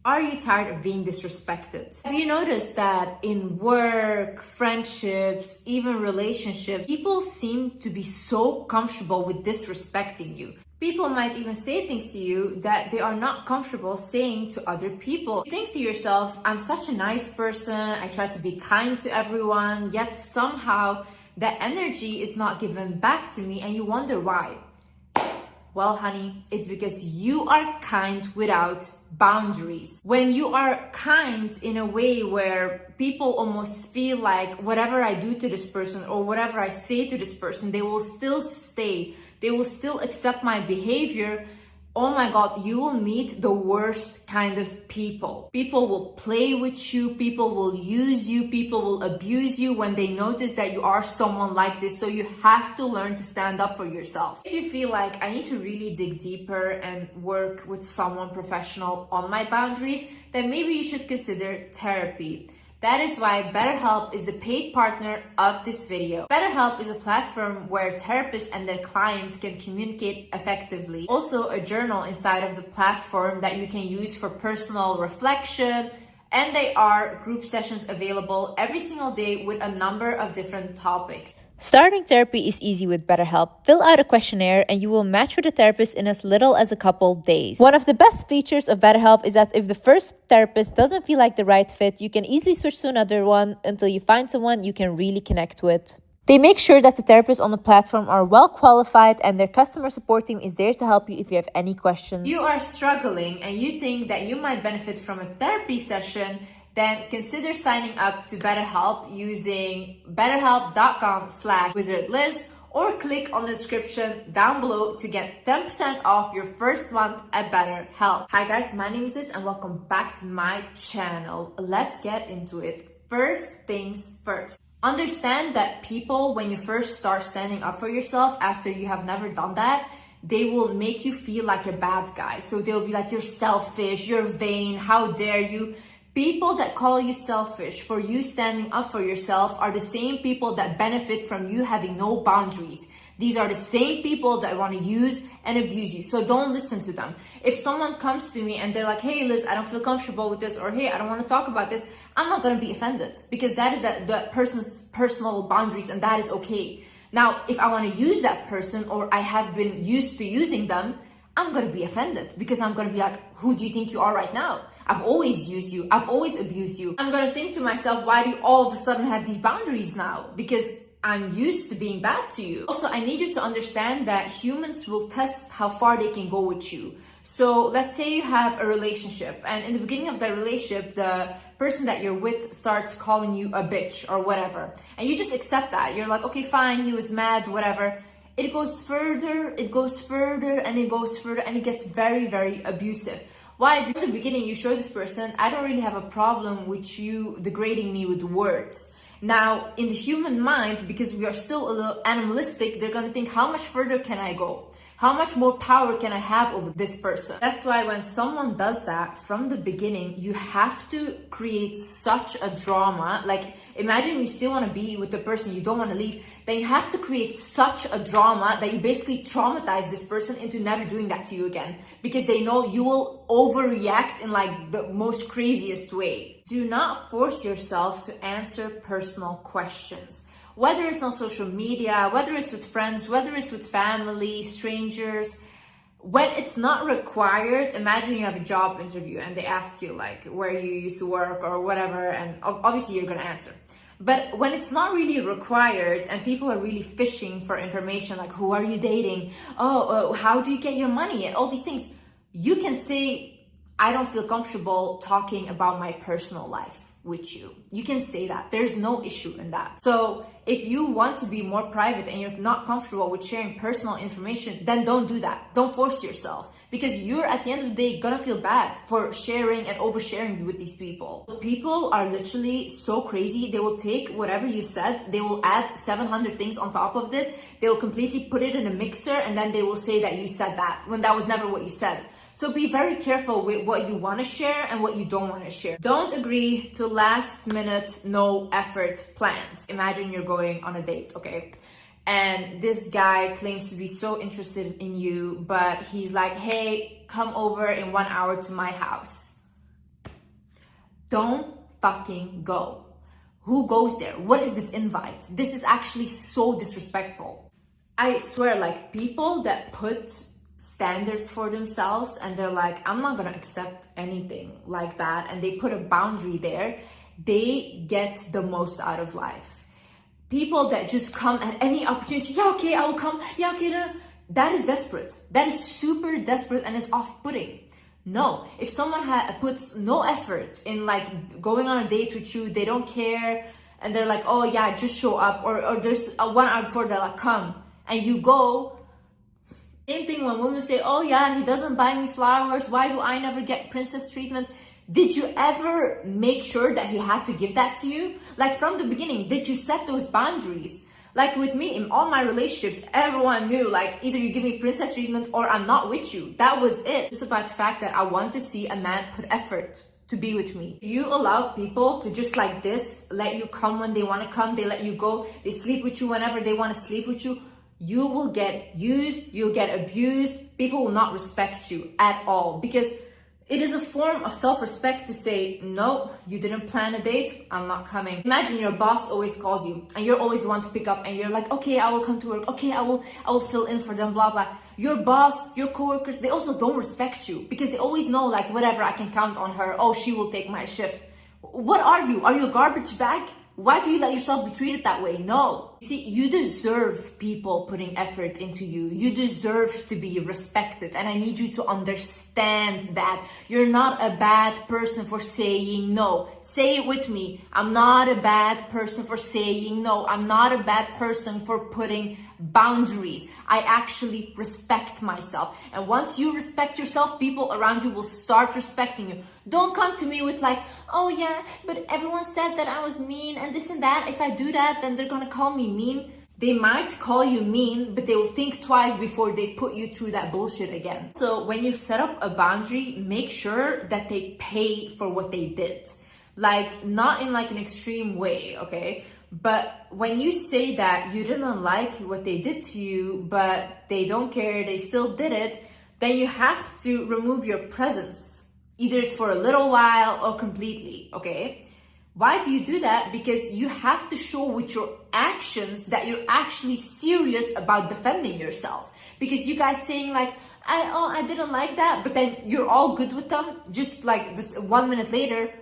Are you tired of being disrespected? Have you noticed that in work, friendships, even relationships, people seem to be so comfortable with disrespecting you? People might even say things to you that they are not comfortable saying to other people. You think to yourself, I'm such a nice person, I try to be kind to everyone, yet somehow that energy is not given back to me, and you wonder why. Well, honey, it's because you are kind without boundaries. When you are kind in a way where people almost feel like whatever I do to this person or whatever I say to this person, they will still stay. They will still accept my behavior. Oh my God, you will meet the worst kind of people. People will play with you, people will use you, people will abuse you when they notice that you are someone like this. So you have to learn to stand up for yourself. If you feel like I need to really dig deeper and work with someone professional on my boundaries, then maybe you should consider therapy. That is why BetterHelp is the paid partner of this video. BetterHelp is a platform where therapists and their clients can communicate effectively. Also, a journal inside of the platform that you can use for personal reflection. And they are group sessions available every single day with a number of different topics. Starting therapy is easy with BetterHelp. Fill out a questionnaire and you will match with a therapist in as little as a couple days. One of the best features of BetterHelp is that if the first therapist doesn't feel like the right fit, you can easily switch to another one until you find someone you can really connect with. They make sure that the therapists on the platform are well qualified and their customer support team is there to help you if you have any questions. You are struggling and you think that you might benefit from a therapy session, then consider signing up to BetterHelp using betterhelp.com/wizardliz or click on the description down below to get 10% off your first month at BetterHelp. Hi guys, my name is Liz and welcome back to my channel. Let's get into it. First things first. Understand that people, when you first start standing up for yourself after you have never done that, they will make you feel like a bad guy. So they'll be like, you're selfish, you're vain, how dare you? People that call you selfish for you standing up for yourself are the same people that benefit from you having no boundaries. These are the same people that want to use and abuse you. So don't listen to them. If someone comes to me and they're like, hey Liz, I don't feel comfortable with this, or hey, I don't want to talk about this, I'm not going to be offended because that is the person's personal boundaries and that is okay. Now, if I want to use that person or I have been used to using them, I'm going to be offended because I'm going to be like, who do you think you are right now? I've always used you. I've always abused you. I'm going to think to myself, why do you all of a sudden have these boundaries now? Because I'm used to being bad to you. Also, I need you to understand that humans will test how far they can go with you. So let's say you have a relationship and in the beginning of that relationship, the person that you're with starts calling you a bitch or whatever. And you just accept that. You're like, okay, fine, he was mad, whatever. It goes further, it goes further, and it goes further, and it gets very, very abusive. Why? Because in the beginning, you show this person, I don't really have a problem with you degrading me with words. Now, in the human mind, because we are still a little animalistic, they're going to think, how much further can I go? How much more power can I have over this person? That's why when someone does that from the beginning, you have to create such a drama. Like, imagine you still want to be with the person, you don't want to leave. Then you have to create such a drama that you basically traumatize this person into never doing that to you again. Because they know you will overreact in like the most craziest way. Do not force yourself to answer personal questions. Whether it's on social media, whether it's with friends, whether it's with family, strangers, when it's not required. Imagine you have a job interview and they ask you like where you used to work or whatever, and obviously you're going to answer. But when it's not really required and people are really fishing for information, like who are you dating? How do you get your money? All these things. You can say, I don't feel comfortable talking about my personal life with you. You can say that. There's no issue in that. So if you want to be more private and you're not comfortable with sharing personal information, then don't do that. Don't force yourself. Because you're at the end of the day gonna feel bad for sharing and oversharing with these people. People are literally so crazy. They will take whatever you said, they will add 700 things on top of this. They will completely put it in a mixer and then they will say that you said that when that was never what you said. So be very careful with what you want to share and what you don't want to share. Don't agree to last minute, no effort plans. Imagine you're going on a date, okay? And this guy claims to be so interested in you, but he's like, hey, come over in 1 hour to my house. don't fucking go. Who goes there? What is this invite? This is actually so disrespectful. I swear, like, people that put standards for themselves and they're like, I'm not gonna accept anything like that, and they put a boundary there, they get the most out of life. People that just come at any opportunity, yeah, okay, I will come, yeah, okay, no. That is desperate. That is super desperate, and it's off-putting. No, if someone puts no effort in like going on a date with you, they don't care, and they're like, oh yeah, just show up, or there's a 1 hour before they're like, come, and you go. Same thing when women say, oh yeah, he doesn't buy me flowers, why do I never get princess treatment? Did you ever make sure that he had to give that to you? Like, from the beginning, did you set those boundaries? Like with me, in all my relationships, everyone knew, like, either you give me princess treatment or I'm not with you. That was it. It's about the fact that I want to see a man put effort to be with me. If you allow people to just like this, let you come when they want to come, they let you go, they sleep with you whenever they want to sleep with you, you will get used, you'll get abused, people will not respect you at all, because it is a form of self-respect to say, no, you didn't plan a date, I'm not coming. Imagine your boss always calls you and you're always the one to pick up, and you're like, okay, I will come to work, okay, I will fill in for them, blah, blah. Your boss, your coworkers, they also don't respect you because they always know, like, whatever, I can count on her, oh, she will take my shift. What are you? Are you a garbage bag? Why do you let yourself be treated that way? No. See, you deserve people putting effort into you. You deserve to be respected. And I need you to understand that you're not a bad person for saying no. Say it with me. I'm not a bad person for saying no. I'm not a bad person for putting boundaries. I actually respect myself. And once you respect yourself, people around you will start respecting you. Don't come to me with like, oh yeah, but everyone said that I was mean and this and that. If I do that, then they're gonna call me mean. They might call you mean, but they will think twice before they put you through that bullshit again. So when you set up a boundary, make sure that they pay for what they did. Like, not in like an extreme way, okay? But when you say that you didn't like what they did to you, but they don't care, they still did it, then you have to remove your presence. Either it's for a little while or completely, okay? Why do you do that? Because you have to show with your actions that you're actually serious about defending yourself. Because you guys saying like, I didn't like that, but then you're all good with them, just like this 1 minute later,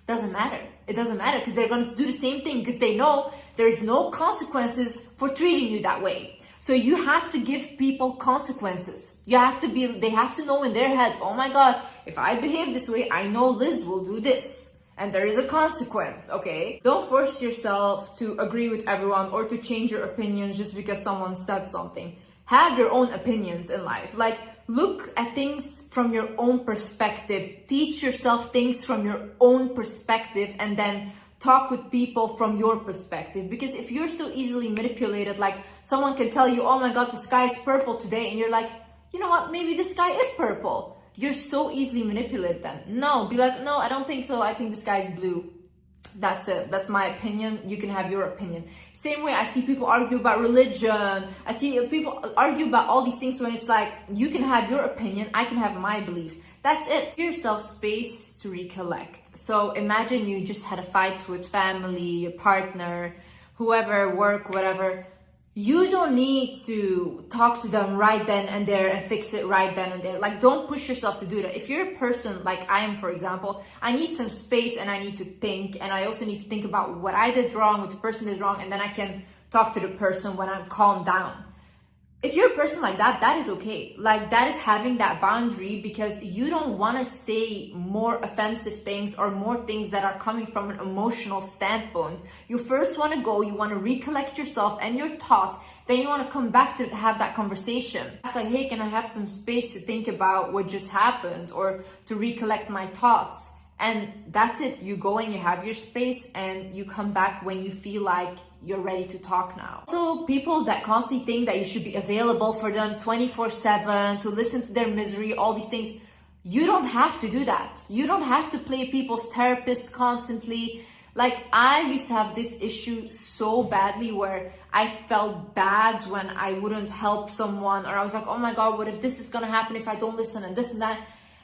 doesn't matter. It doesn't matter because they're going to do the same thing because they know there's no consequences for treating you that way. So you have to give people consequences. They have to know in their head, oh my God, if I behave this way, I know Liz will do this. And there is a consequence, okay? Don't force yourself to agree with everyone or to change your opinions just because someone said something. Have your own opinions in life. Like, look at things from your own perspective. Teach yourself things from your own perspective, and then talk with people from your perspective. Because if you're so easily manipulated, like someone can tell you, oh my God, the sky is purple today, and you're like, you know what, maybe the sky is purple. You're so easily manipulated then. No, be like, no, I don't think so, I think the sky is blue. That's it. That's my opinion. You can have your opinion. Same way I see people argue about religion. I see people argue about all these things when it's like, you can have your opinion, I can have my beliefs. That's it. Give yourself space to recollect. So imagine you just had a fight with family, your partner, whoever, work, whatever. You don't need to talk to them right then and there and fix it right then and there. Like, don't push yourself to do that. If you're a person like I am, for example, I need some space and I need to think, and I also need to think about what I did wrong, what the person did wrong, and then I can talk to the person when I'm calmed down. If you're a person like that, that is okay. Like, that is having that boundary because you don't want to say more offensive things or more things that are coming from an emotional standpoint. You first want to go, you want to recollect yourself and your thoughts, then you want to come back to have that conversation. It's like, hey, can I have some space to think about what just happened or to recollect my thoughts? And that's it. You go and you have your space and you come back when you feel like you're ready to talk now. So people that constantly think that you should be available for them 24/7, to listen to their misery, all these things, you don't have to do that. You don't have to play people's therapist constantly. Like, I used to have this issue so badly where I felt bad when I wouldn't help someone, or I was like, oh my God, what if this is gonna happen if I don't listen, and this and that.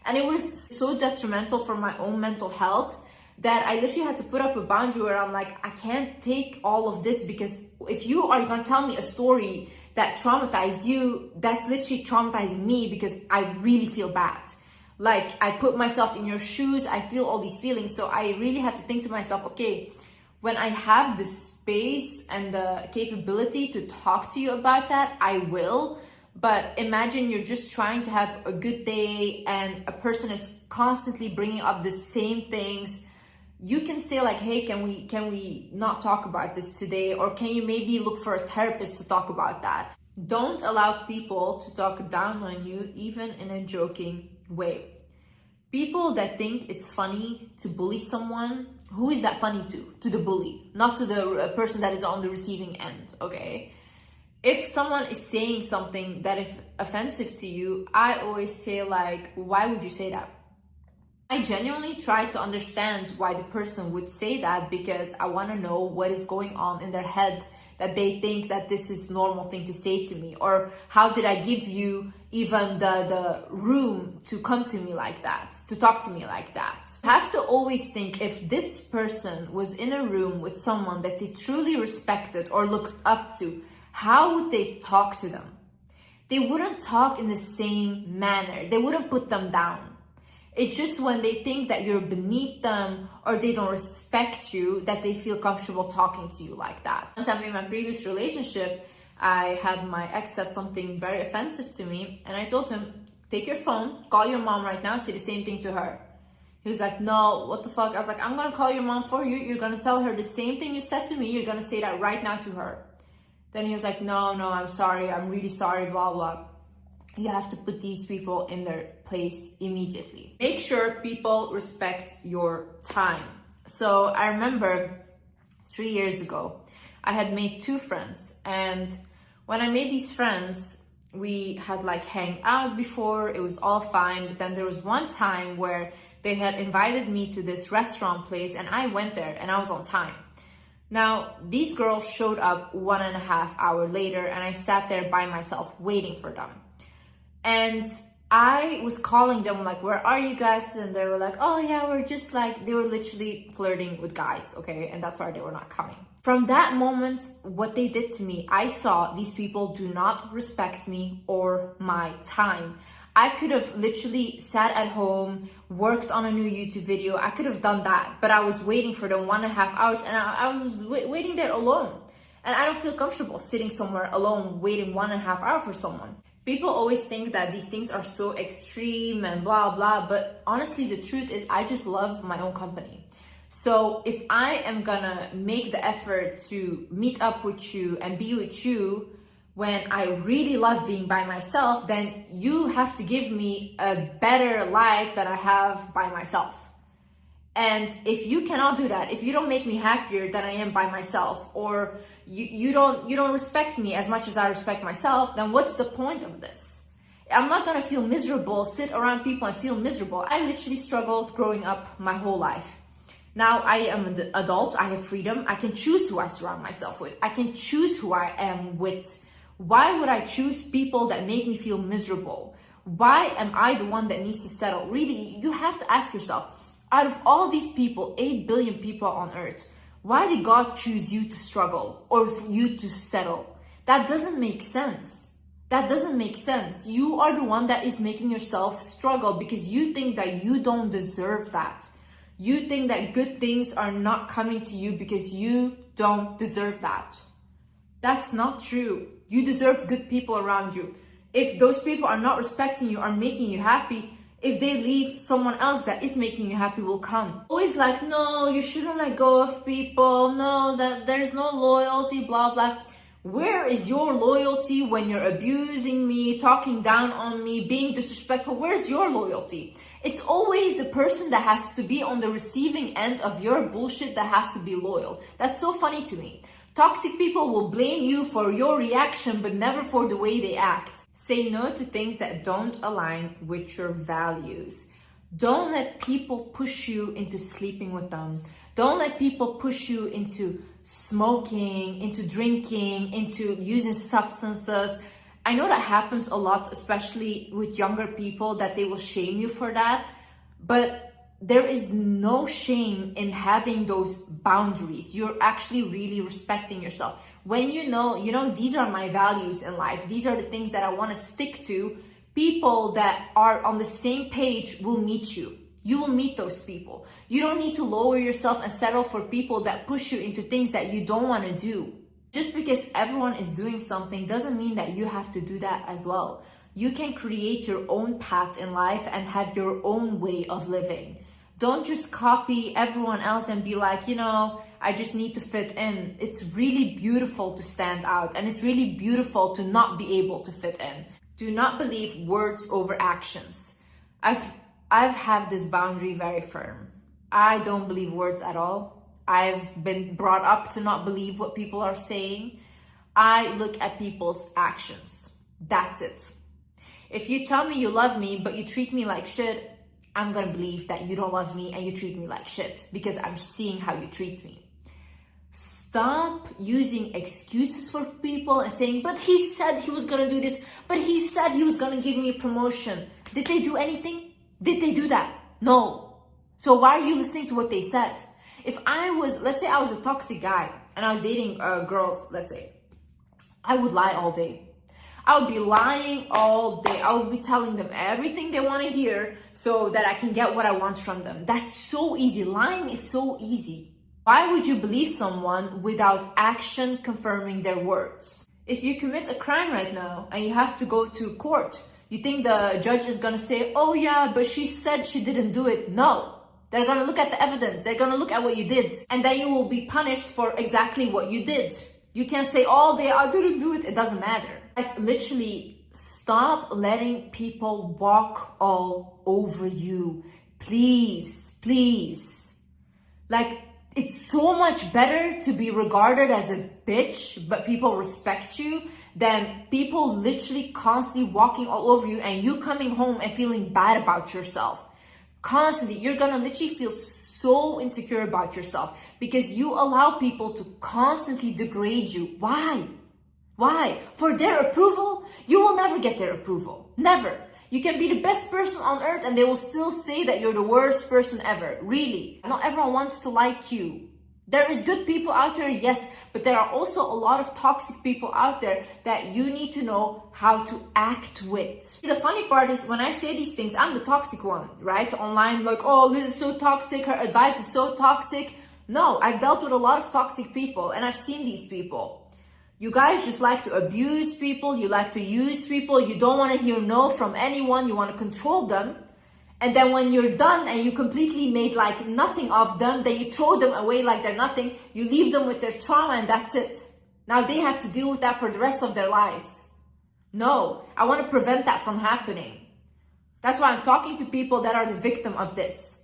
And it was so detrimental for my own mental health that I literally had to put up a boundary where I'm like, I can't take all of this, because if you are gonna tell me a story that traumatized you, that's literally traumatizing me, because I really feel bad. Like, I put myself in your shoes, I feel all these feelings. So I really had to think to myself, okay, when I have the space and the capability to talk to you about that, I will. But imagine you're just trying to have a good day and a person is constantly bringing up the same things. You can say like, hey, can we not talk about this today? Or can you maybe look for a therapist to talk about that? Don't allow people to talk down on you, even in a joking way. People that think it's funny to bully someone, who is that funny to? To the bully, not to the person that is on the receiving end, okay? If someone is saying something that is offensive to you, I always say like, why would you say that? I genuinely try to understand why the person would say that, because I want to know what is going on in their head that they think that this is normal thing to say to me, or how did I give you even the room to come to me like that, to talk to me like that. I have to always think, if this person was in a room with someone that they truly respected or looked up to, how would they talk to them? They wouldn't talk in the same manner. They wouldn't put them down. It's just when they think that you're beneath them or they don't respect you that they feel comfortable talking to you like that. One time in my previous relationship, I had my ex said something very offensive to me, and I told him, take your phone, call your mom right now, say the same thing to her. He was like, no, what the fuck? I was like, I'm gonna call your mom for you. You're gonna tell her the same thing you said to me. You're gonna say that right now to her. Then he was like, no, I'm sorry. I'm really sorry, blah, blah. You have to put these people in their place immediately. Make sure people respect your time. So I remember 3 years ago, I had made 2 friends. And when I made these friends, we had like hang out before, it was all fine. But then there was one time where they had invited me to this restaurant place and I went there and I was on time. Now, these girls showed up 1.5 hours later and I sat there by myself waiting for them. And I was calling them like, where are you guys? And they were like, oh yeah, we're just like, they were literally flirting with guys, okay? And that's why they were not coming. From that moment, what they did to me, I saw these people do not respect me or my time. I could have literally sat at home, worked on a new YouTube video. I could have done that, but I was waiting for them 1.5 hours and I was waiting there alone. And I don't feel comfortable sitting somewhere alone, waiting 1.5 hours for someone. People always think that these things are so extreme and blah, blah, but honestly, the truth is I just love my own company. So if I am gonna make the effort to meet up with you and be with you when I really love being by myself, then you have to give me a better life that I have by myself. And if you cannot do that, if you don't make me happier than I am by myself, or you don't respect me as much as I respect myself, then what's the point of this? I'm not gonna feel miserable, sit around people and feel miserable. I literally struggled growing up my whole life. Now I am an adult, I have freedom, I can choose who I surround myself with. I can choose who I am with. Why would I choose people that make me feel miserable? Why am I the one that needs to settle? Really, you have to ask yourself, out of all these people, 8 billion people on earth, why did God choose you to struggle or for you to settle? That doesn't make sense. That doesn't make sense. You are the one that is making yourself struggle because you think that you don't deserve that. You think that good things are not coming to you because you don't deserve that. That's not true. You deserve good people around you. If those people are not respecting you, are making you happy, if they leave, someone else that is making you happy will come. Always like, no, you shouldn't let go of people. No, that there's no loyalty, blah, blah. Where is your loyalty when you're abusing me, talking down on me, being disrespectful? Where's your loyalty? It's always the person that has to be on the receiving end of your bullshit that has to be loyal. That's so funny to me. Toxic people will blame you for your reaction, but never for the way they act. Say no to things that don't align with your values. Don't let people push you into sleeping with them. Don't let people push you into smoking, into drinking, into using substances. I know that happens a lot, especially with younger people, that they will shame you for that. But there is no shame in having those boundaries. You're actually really respecting yourself. When you know, these are my values in life. These are the things that I want to stick to. People that are on the same page will meet you. You will meet those people. You don't need to lower yourself and settle for people that push you into things that you don't want to do. Just because everyone is doing something doesn't mean that you have to do that as well. You can create your own path in life and have your own way of living. Don't just copy everyone else and be like, I just need to fit in. It's really beautiful to stand out, and it's really beautiful to not be able to fit in. Do not believe words over actions. I've had this boundary very firm. I don't believe words at all. I've been brought up to not believe what people are saying. I look at people's actions. That's it. If you tell me you love me, but you treat me like shit, I'm gonna believe that you don't love me and you treat me like shit because I'm seeing how you treat me. Stop using excuses for people and saying, but he said he was gonna do this, but he said he was gonna give me a promotion. Did they do anything? Did they do that? No. So why are you listening to what they said? If let's say I was a toxic guy and I was dating girls, let's say, I would lie all day. I would be lying all day. I would be telling them everything they want to hear so that I can get what I want from them. That's so easy. Lying is so easy. Why would you believe someone without action confirming their words? If you commit a crime right now and you have to go to court, you think the judge is going to say, oh yeah, but she said she didn't do it? No. They're going to look at the evidence. They're going to look at what you did. And then you will be punished for exactly what you did. You can't say all day, I didn't do it. It doesn't matter. Like, literally, stop letting people walk all over you. Please, please. Like, it's so much better to be regarded as a bitch, but people respect you, than people literally constantly walking all over you and you coming home and feeling bad about yourself. Constantly, you're gonna literally feel so insecure about yourself because you allow people to constantly degrade you. Why? Why? For their approval? You will never get their approval. Never. You can be the best person on earth and they will still say that you're the worst person ever. Really. Not everyone wants to like you. There is good people out there, yes, but there are also a lot of toxic people out there that you need to know how to act with. The funny part is when I say these things, I'm the toxic one, right? Online, like, oh, Liz is so toxic, her advice is so toxic. No, I've dealt with a lot of toxic people and I've seen these people. You guys just like to abuse people, you like to use people, you don't want to hear no from anyone, you want to control them. And then when you're done and you completely made like nothing of them, then you throw them away like they're nothing, you leave them with their trauma and that's it. Now they have to deal with that for the rest of their lives. No, I want to prevent that from happening. That's why I'm talking to people that are the victim of this.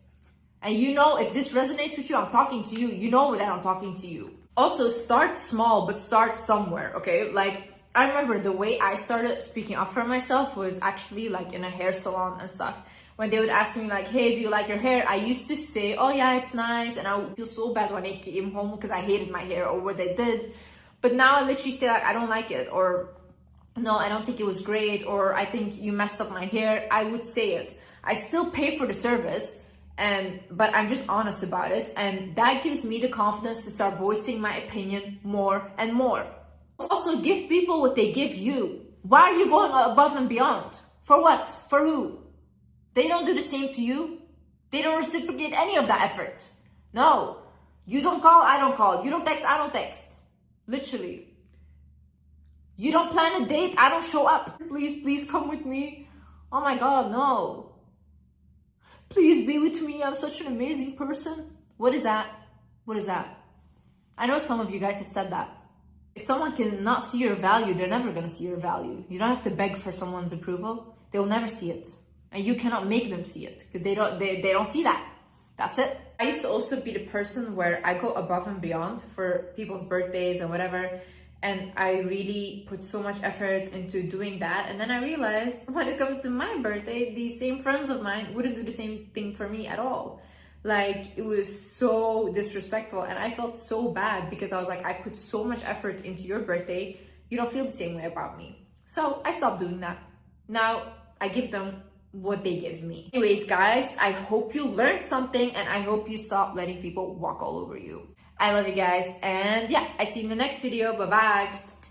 And you know, if this resonates with you, I'm talking to you. You know that I'm talking to you. Also, start small, but start somewhere, okay? Like, I remember the way I started speaking up for myself was actually like in a hair salon and stuff. When they would ask me like, hey, do you like your hair? I used to say, oh yeah, it's nice. And I would feel so bad when I came home because I hated my hair or what they did. But now I literally say like, I don't like it, or no, I don't think it was great, or I think you messed up my hair. I would say it. I still pay for the service, but I'm just honest about it. And that gives me the confidence to start voicing my opinion more and more. Also, give people what they give you. Why are you going above and beyond? For what? For who? They don't do the same to you. They don't reciprocate any of that effort. No. You don't call, I don't call. You don't text, I don't text. Literally. You don't plan a date, I don't show up. Please, please come with me. Oh my God, no. Please be with me. I'm such an amazing person. What is that? What is that? I know some of you guys have said that. If someone cannot see your value, they're never going to see your value. You don't have to beg for someone's approval. They will never see it. And you cannot make them see it because they don't see that. That's it. I used to also be the person where I go above and beyond for people's birthdays and whatever. And I really put so much effort into doing that. And then I realized when it comes to my birthday, these same friends of mine wouldn't do the same thing for me at all. Like, it was so disrespectful. And I felt so bad because I was like, I put so much effort into your birthday. You don't feel the same way about me. So I stopped doing that. Now I give them what they give me. Anyways, guys, I hope you learned something and I hope you stop letting people walk all over you. I love you guys, and yeah, I see you in the next video. Bye bye.